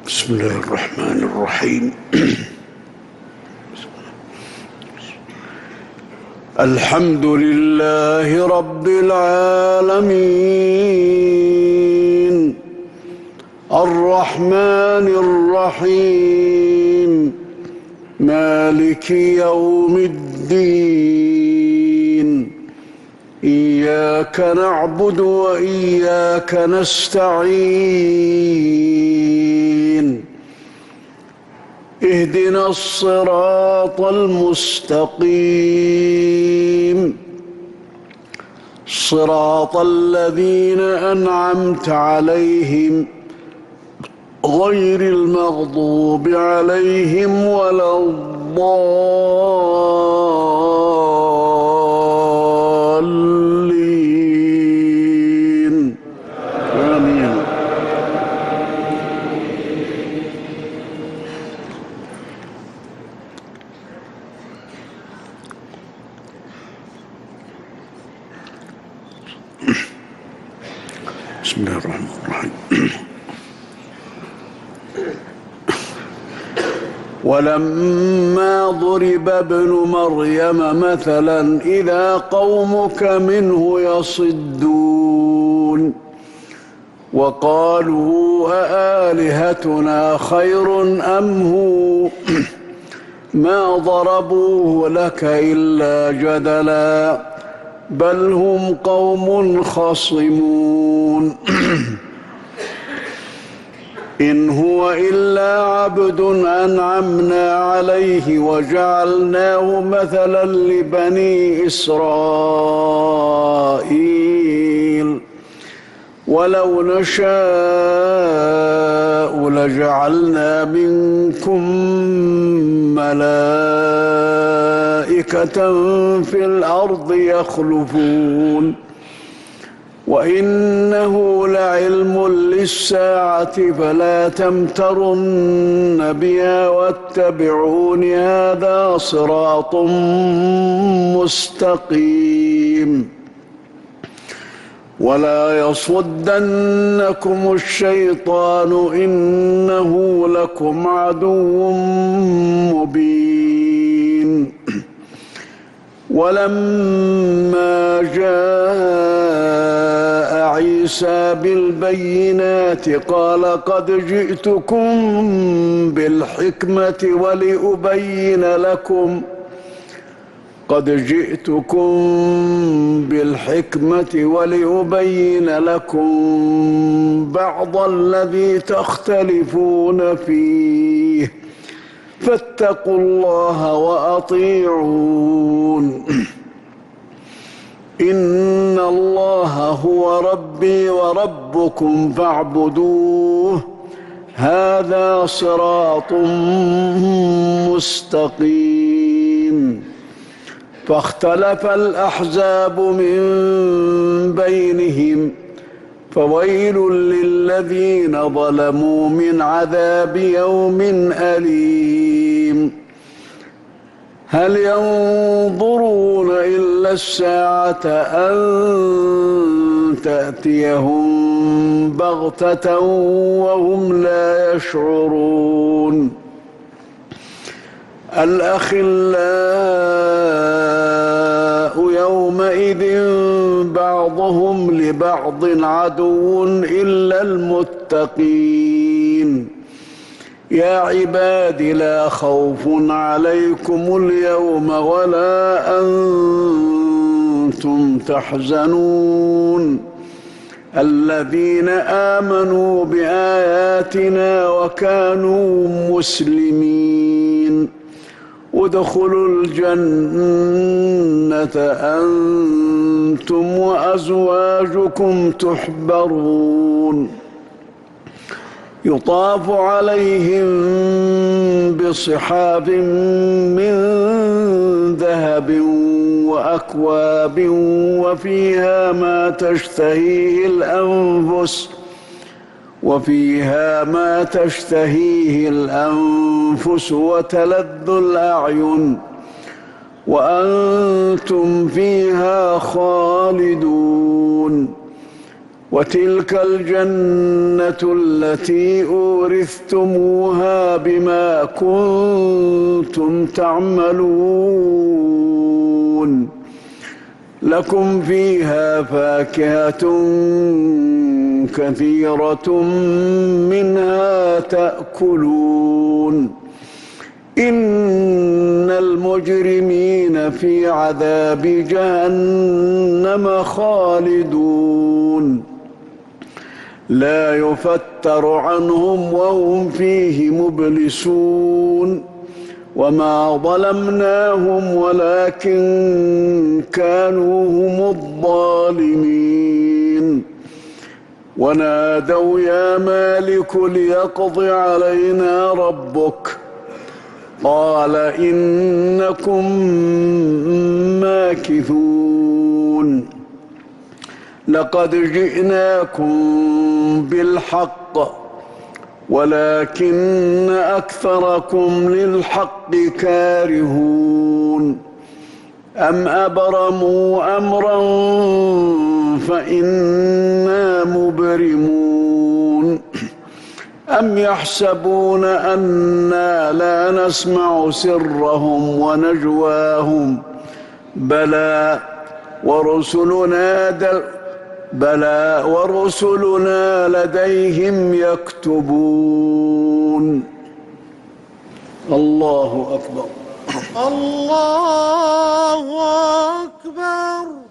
بسم الله الرحمن الرحيم. الحمد لله رب العالمين الرحمن الرحيم مالك يوم الدين إياك نعبد وإياك نستعين اهدنا الصراط المستقيم صراط الذين أنعمت عليهم غير المغضوب عليهم ولا الضالين آمين. بسم الله الرحمن الرحيم. ولما ضرب ابن مريم مثلا إذا قومك منه يصدون وقالوا أآلهتنا خير أم هو ما ضربوه لك إلا جدلا بل هم قوم خصمون إن هو إلا عبد أنعمنا عليه وجعلناه مثلا لبني إسرائيل ولو نشاء لجعلنا منكم ملائكة في الأرض يخلفون وإنه لعلم للساعة فلا تمترن بها واتبعون هذا صراط مستقيم ولا يصدنكم الشيطان إنه لكم عدو مبين ولما جاء عيسى بالبينات قال قد جئتكم بالحكمة ولأبين لكم بعض الذي تختلفون فيه فاتقوا الله وأطيعون إن الله هو ربي وربكم فاعبدوه هذا صراط مستقيم فاختلف الأحزاب من بينهم فويل للذين ظلموا من عذاب يوم أليم هل ينظرون إلا الساعة أن تأتيهم بغتة وهم لا يشعرون الأخلاء يومئذ بعضهم لبعض عدو إلا المتقين يا عباد لا خوف عليكم اليوم ولا أنتم تحزنون الذين آمنوا بآياتنا وكانوا مسلمين ادخلوا الجنة أنتم وأزواجكم تحبرون يطاف عليهم بصحاف من ذهب وأكواب وفيها ما تشتهيه الأنفس وتلذ الأعين وأنتم فيها خالدون وتلك الجنة التي أورثتموها بما كنتم تعملون لكم فيها فاكهة كثيرة منها تأكلون إن المجرمين في عذاب جهنم خالدون لا يفتر عنهم وهم فيه مبلسون وما ظلمناهم ولكن كانوا هم الظالمين ونادوا يا مالك ليقض علينا ربك قال إنكم ماكثون لقد جئناكم بالحق ولكن أكثركم للحق كارهون أم أبرموا أمرا فإنا مبرمون أم يحسبون أنا لا نسمع سرهم ونجواهم بلى ورسلنا لديهم يكتبون الله أكبر الله أكبر.